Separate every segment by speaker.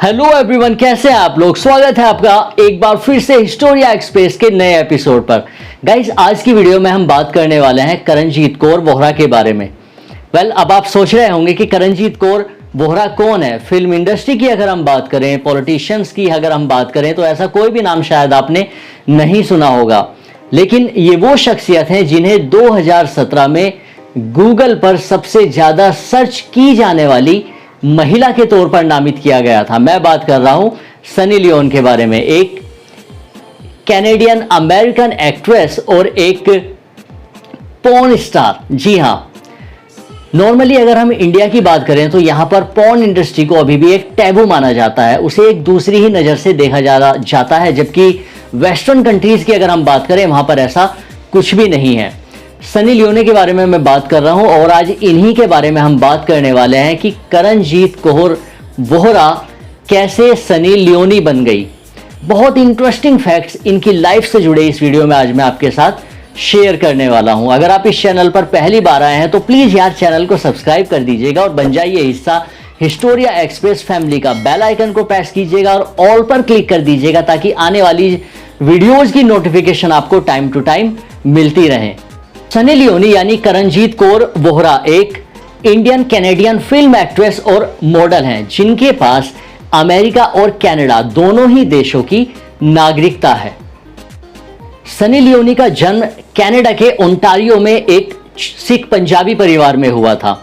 Speaker 1: Hello everyone, कैसे हैं आप लोग। स्वागत है आपका एक बार फिर से हिस्टोरिया एक्सप्रेस के नए एपिसोड पर। गाइस, आज की वीडियो में हम बात करने वाले हैं करणजीत कौर वोहरा के बारे में। अब आप सोच रहे होंगे कि करणजीत कौर वोहरा कौन है। फिल्म इंडस्ट्री की अगर हम बात करें, पॉलिटिशियंस की अगर हम बात करें, तो ऐसा कोई भी नाम शायद आपने नहीं सुना होगा। लेकिन ये वो शख्सियत हैं जिन्हें 2017 में गूगल पर सबसे ज्यादा सर्च की जाने वाली महिला के तौर पर नामित किया गया था। मैं बात कर रहा हूं सनी लियोन के बारे में, एक कैनेडियन अमेरिकन एक्ट्रेस और एक पॉर्न स्टार। जी हां, नॉर्मली अगर हम इंडिया की बात करें तो यहां पर पॉर्न इंडस्ट्री को अभी भी एक टैबू माना जाता है, उसे एक दूसरी ही नजर से देखा जाता है। जबकि वेस्टर्न कंट्रीज की अगर हम बात करें, वहां पर ऐसा कुछ भी नहीं है। सनी लियोनी के बारे में मैं बात कर रहा हूं और आज इन्हीं के बारे में हम बात करने वाले हैं कि करणजीत कौर वोहरा कैसे सनी लियोनी बन गई। बहुत इंटरेस्टिंग फैक्ट्स इनकी लाइफ से जुड़े इस वीडियो में आज मैं आपके साथ शेयर करने वाला हूं। अगर आप इस चैनल पर पहली बार आए हैं तो प्लीज यार चैनल को सब्सक्राइब कर दीजिएगा और बन जाइए हिस्सा हिस्टोरिया एक्सप्रेस फैमिली का। बेल आइकन को प्रेस कीजिएगा और ऑल पर क्लिक कर दीजिएगा ताकि आने वाली वीडियोज की नोटिफिकेशन आपको टाइम टू टाइम मिलती रहे। सनी लियोनी यानी करणजीत कौर वोहरा एक इंडियन कैनेडियन फिल्म एक्ट्रेस और मॉडल हैं जिनके पास अमेरिका और कनाडा दोनों ही देशों की नागरिकता है। सनी लियोनी का जन्म कनाडा के ओंटारियो में एक सिख पंजाबी परिवार में हुआ था।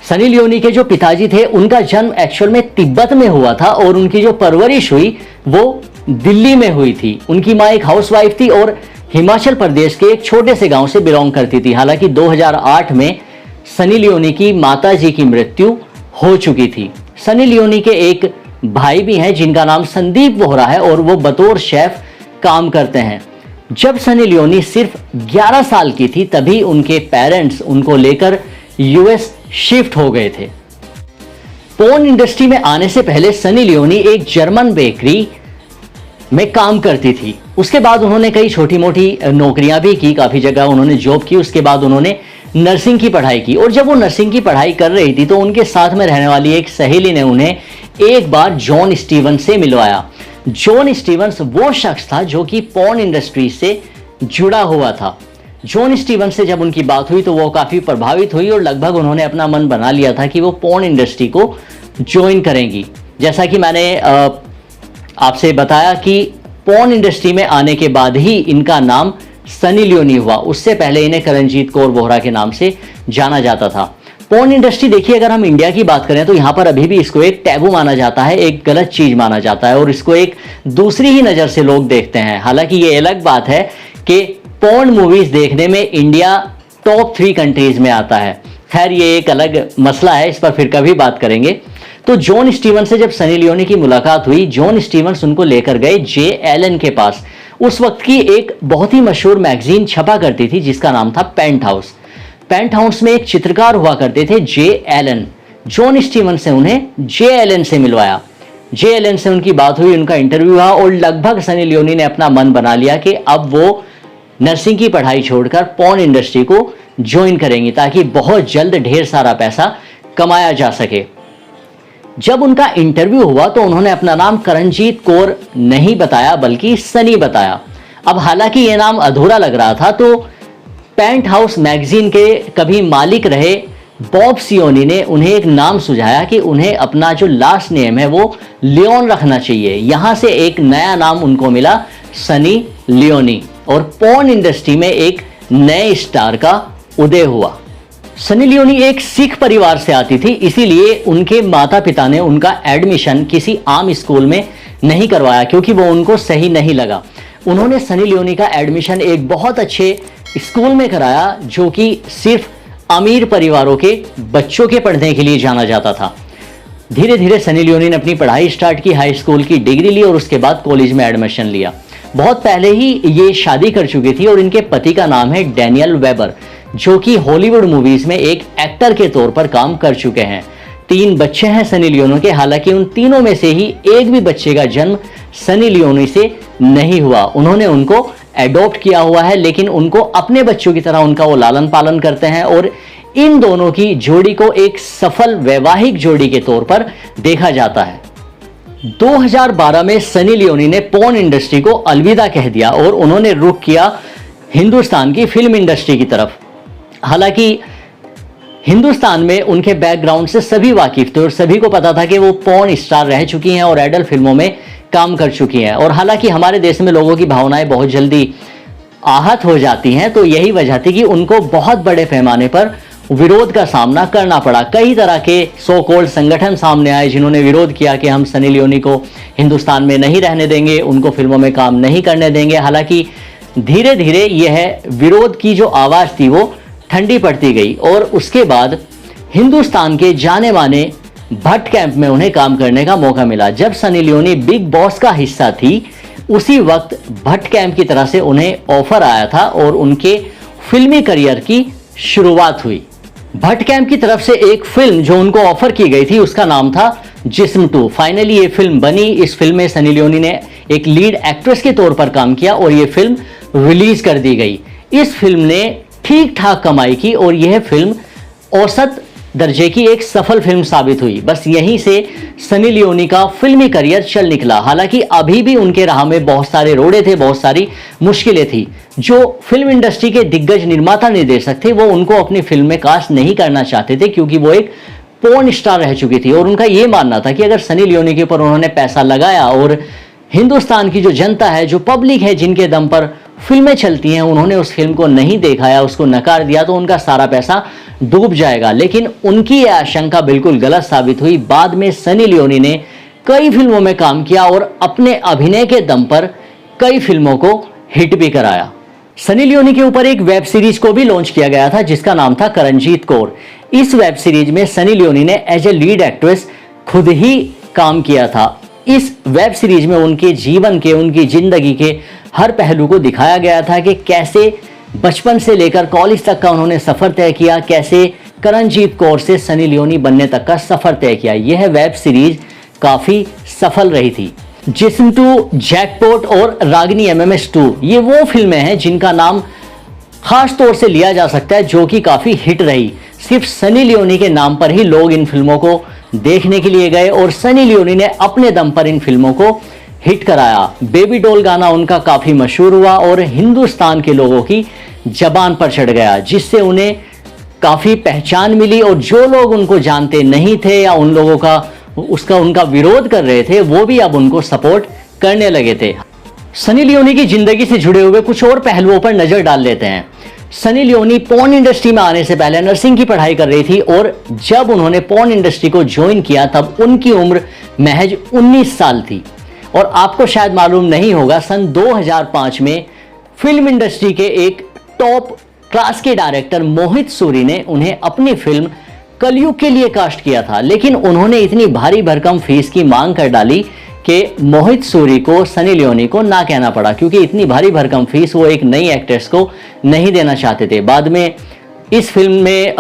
Speaker 1: सनी लियोनी के जो पिताजी थे उनका जन्म एक्चुअल में तिब्बत में हुआ था और उनकी जो परवरिश हुई वो दिल्ली में हुई थी। उनकी मां एक हाउसवाइफ थी और हिमाचल प्रदेश के एक छोटे से गांव से बिलोंग करती थी। हालांकि 2008 में सनी लियोनी की माताजी की मृत्यु हो चुकी थी। सनी लियोनी के एक भाई भी हैं जिनका नाम संदीप वोहरा है और वो बतौर शेफ काम करते हैं। जब सनी लियोनी सिर्फ 11 साल की थी तभी उनके पेरेंट्स उनको लेकर यूएस शिफ्ट हो गए थे। पोर्न इंडस्ट्री में आने से पहले सनी लियोनी एक जर्मन बेकरी में काम करती थी। उसके बाद उन्होंने कई छोटी मोटी नौकरियां भी की, काफी जगह उन्होंने जॉब की। उसके बाद उन्होंने नर्सिंग की पढ़ाई की और जब वो नर्सिंग की पढ़ाई कर रही थी तो उनके साथ में रहने वाली एक सहेली ने उन्हें एक बार जॉन स्टीवंस से मिलवाया। जॉन स्टीवंस वो शख्स था जो कि पॉर्न इंडस्ट्री से जुड़ा हुआ था। जॉन स्टीवंस से जब उनकी बात हुई तो वो काफी प्रभावित हुई और लगभग उन्होंने अपना मन बना लिया था कि वो पॉर्न इंडस्ट्री को ज्वाइन करेंगी। जैसा कि मैंने आपसे बताया कि पॉर्न इंडस्ट्री में आने के बाद ही इनका नाम सनी लियोनी हुआ। उससे पहले इन्हें करणजीत कौर वोहरा के नाम से जाना जाता था। पॉर्न इंडस्ट्री देखिए, अगर हम इंडिया की बात करें तो यहां पर अभी भी इसको एक टैबू माना जाता है, एक गलत चीज माना जाता है और इसको एक दूसरी ही नजर से लोग देखते हैं। हालांकि ये अलग बात है कि पॉर्न मूवीज देखने में इंडिया टॉप 3 कंट्रीज में आता है। खैर, ये एक अलग मसला है, इस पर फिर कभी बात करेंगे। तो जॉन स्टीवंस से जब सनी लियोनी की मुलाकात हुई, जॉन स्टीवंस उनको लेकर गए जे एलन के पास। उस वक्त की एक बहुत ही मशहूर मैगजीन छपा करती थी जिसका नाम था पेंट हाउस। पेंट हाउस में एक चित्रकार हुआ करते थे जे एलन। जॉन स्टीवंस से उन्हें जे एलन से मिलवाया। जे एलन से उनकी बात हुई, उनका इंटरव्यू हुआ और लगभग सनी लियोनी ने अपना मन बना लिया कि अब वो नर्सिंग की पढ़ाई छोड़कर पॉर्न इंडस्ट्री को ज्वाइन करेंगी ताकि बहुत जल्द ढेर सारा पैसा कमाया जा सके। जब उनका इंटरव्यू हुआ तो उन्होंने अपना नाम करणजीत कौर नहीं बताया बल्कि सनी बताया। अब हालांकि यह नाम अधूरा लग रहा था तो पेंट हाउस मैगजीन के कभी मालिक रहे बॉब सियोनी ने उन्हें एक नाम सुझाया कि उन्हें अपना जो लास्ट नेम है वो लियोन रखना चाहिए। यहां से एक नया नाम उनको मिला, सनी लियोनी, और पॉर्न इंडस्ट्री में एक नए स्टार का उदय हुआ। सनी लियोनी एक सिख परिवार से आती थी, इसीलिए उनके माता पिता ने उनका एडमिशन किसी आम स्कूल में नहीं करवाया क्योंकि वो उनको सही नहीं लगा। उन्होंने सनी लियोनी का एडमिशन एक बहुत अच्छे स्कूल में कराया जो कि सिर्फ अमीर परिवारों के बच्चों के पढ़ने के लिए जाना जाता था। धीरे धीरे सनी लियोनी ने अपनी पढ़ाई स्टार्ट की, हाई स्कूल की डिग्री ली और उसके बाद कॉलेज में एडमिशन लिया। बहुत पहले ही ये शादी कर चुकी थी और इनके पति का नाम है डैनियल वेबर जो कि हॉलीवुड मूवीज में एक एक्टर के तौर पर काम कर चुके हैं। 3 बच्चे हैं सनी लियोनी के। हालांकि उन तीनों में से ही एक भी बच्चे का जन्म सनी लियोनी से नहीं हुआ। उन्होंने उनको एडॉप्ट किया हुआ है, लेकिन उनको अपने बच्चों की तरह उनका वो लालन पालन करते हैं और इन दोनों की जोड़ी को एक सफल वैवाहिक जोड़ी के तौर पर देखा जाता है। 2012 में सनी लियोनी ने पॉर्न इंडस्ट्री को अलविदा कह दिया और उन्होंने रुख किया हिंदुस्तान की फिल्म इंडस्ट्री की तरफ। हालांकि हिंदुस्तान में उनके बैकग्राउंड से सभी वाकिफ थे और सभी को पता था कि वो पॉर्न स्टार रह चुकी हैं और एडल्ट फिल्मों में काम कर चुकी हैं। और हालांकि हमारे देश में लोगों की भावनाएं बहुत जल्दी आहत हो जाती हैं, तो यही वजह थी कि उनको बहुत बड़े पैमाने पर विरोध का सामना करना पड़ा। कई तरह के सो कॉल्ड संगठन सामने आए जिन्होंने विरोध किया कि हम सनी लियोनी को हिंदुस्तान में नहीं रहने देंगे, उनको फिल्मों में काम नहीं करने देंगे। हालांकि धीरे धीरे यह विरोध की जो आवाज़ थी वो ठंडी पड़ती गई और उसके बाद हिंदुस्तान के जाने माने भट्ट कैंप में उन्हें काम करने का मौका मिला। जब सनी लियोनी बिग बॉस का हिस्सा थी, उसी वक्त भट्ट कैंप की तरफ से उन्हें ऑफर आया था और उनके फिल्मी करियर की शुरुआत हुई। भट्ट कैंप की तरफ से एक फिल्म जो उनको ऑफर की गई थी उसका नाम था जिस्म 2। फाइनली ये फिल्म बनी। इस फिल्म में सनी लियोनी ने एक लीड एक्ट्रेस के तौर पर काम किया और ये फिल्म रिलीज कर दी गई। इस फिल्म ने ठीक ठाक कमाई की और यह फिल्म औसत दर्जे की एक सफल फिल्म साबित हुई। बस यहीं से सनी लियोनी का फिल्मी करियर चल निकला। हालांकि अभी भी उनके राह में बहुत सारे रोड़े थे, बहुत सारी मुश्किलें थी। जो फिल्म इंडस्ट्री के दिग्गज निर्माता निर्देशक थे वो उनको अपनी फिल्म में कास्ट नहीं करना चाहते थे क्योंकि वो एक पॉर्न स्टार रह चुकी थी और उनका ये मानना था कि अगर सनी लियोनी के ऊपर उन्होंने पैसा लगाया और हिंदुस्तान की जो जनता है, जो पब्लिक है, जिनके दम पर फिल्में चलती हैं, उन्होंने उस फिल्म को नहीं देखा या उसको नकार दिया तो उनका सारा पैसा डूब जाएगा। लेकिन उनकी यह आशंका बिल्कुल गलत साबित हुई। बाद में सनी लियोनी ने कई फिल्मों में काम किया और अपने अभिनय के दम पर कई फिल्मों को हिट भी कराया। सनी लियोनी के ऊपर एक वेब सीरीज को भी लॉन्च किया गया था जिसका नाम था करणजीत कौर। इस वेब सीरीज में सनी लियोनी ने एज ए लीड एक्ट्रेस खुद ही काम किया था। इस वेब सीरीज में उनके जीवन के, उनकी जिंदगी के हर पहलू को दिखाया गया था कि कैसे बचपन से लेकर कॉलेज तक का उन्होंने सफर तय किया, कैसे करणजीत कौर से सनी लियोनी बनने तक का सफर तय किया। यह वेब सीरीज काफी सफल रही थी। जिस्म 2, जैकपॉट और रागिनी MMS 2 ये वो फिल्में हैं जिनका नाम खास तौर से लिया जा सकता है जो कि काफी हिट रही। सिर्फ सनी लियोनी के नाम पर ही लोग इन फिल्मों को देखने के लिए गए और सनी लियोनी ने अपने दम पर इन फिल्मों को हिट कराया। बेबी डॉल गाना उनका काफी मशहूर हुआ और हिंदुस्तान के लोगों की जबान पर चढ़ गया, जिससे उन्हें काफी पहचान मिली और जो लोग उनको जानते नहीं थे या उन लोगों का उनका विरोध कर रहे थे वो भी अब उनको सपोर्ट करने लगे थे। सनी लियोनी की जिंदगी से जुड़े हुए कुछ और पहलुओं पर नजर डाल लेते हैं। सनी लियोनी पॉर्न इंडस्ट्री में आने से पहले नर्सिंग की पढ़ाई कर रही थी और जब उन्होंने पॉर्न इंडस्ट्री को ज्वाइन किया तब उनकी उम्र महज 19 साल थी। और आपको शायद मालूम नहीं होगा, सन 2005 में फिल्म इंडस्ट्री के एक टॉप क्लास के डायरेक्टर मोहित सूरी ने उन्हें अपनी फिल्म कलयुग के लिए कास्ट किया था, लेकिन उन्होंने इतनी भारी भरकम फीस की मांग कर डाली कि मोहित सूरी को सनी लियोनी को ना कहना पड़ा, क्योंकि इतनी भारी भरकम फीस वो एक नई एक्ट्रेस को नहीं देना चाहते थे। बाद में इस फिल्म में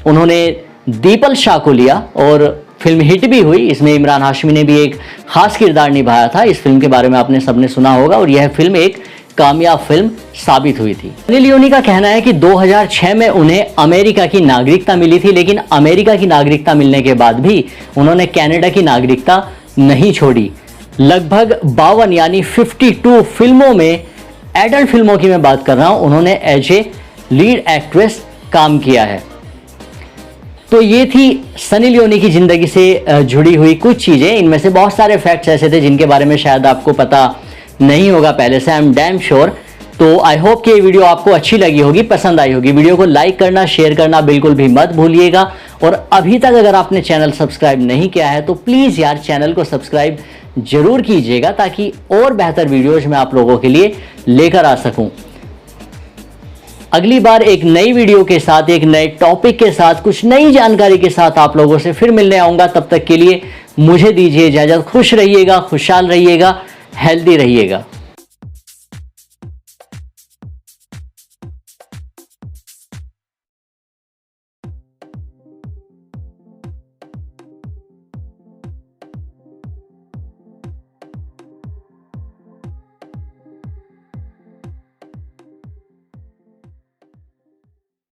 Speaker 1: उन्होंने दीपल शाह को लिया और फिल्म हिट भी हुई। इसमें इमरान हाशमी ने भी एक खास किरदार निभाया था। इस फिल्म के बारे में आपने सबने सुना होगा और यह फिल्म एक कामयाब फिल्म साबित हुई थी। सनी लियोनी का कहना है कि 2006 में उन्हें अमेरिका की नागरिकता मिली थी, लेकिन अमेरिका की नागरिकता मिलने के बाद भी उन्होंने कनाडा की नागरिकता नहीं छोड़ी। लगभग 52 यानी 52 फिल्मों में, एडल्ट फिल्मों की मैं बात कर रहा हूं, उन्होंने एज ए लीड एक्ट्रेस काम किया है। तो ये थी सनी लियोनी की जिंदगी से जुड़ी हुई कुछ चीजें। इनमें से बहुत सारे फैक्ट्स ऐसे थे जिनके बारे में शायद आपको पता नहीं होगा पहले से, आई एम डैम श्योर। तो आई होप कि ये वीडियो आपको अच्छी लगी होगी, पसंद आई होगी। वीडियो को लाइक करना, शेयर करना बिल्कुल भी मत भूलिएगा। और अभी तक अगर आपने चैनल सब्सक्राइब नहीं किया है तो प्लीज यार चैनल को सब्सक्राइब जरूर कीजिएगा, ताकि और बेहतर वीडियोज मैं आप लोगों के लिए लेकर आ सकूं। अगली बार एक नई वीडियो के साथ, एक नए टॉपिक के साथ, कुछ नई जानकारी के साथ आप लोगों से फिर मिलने आऊंगा। तब तक के लिए मुझे दीजिए इजाजत। खुश रहिएगा, खुशहाल रहिएगा, हेल्दी रहिएगा।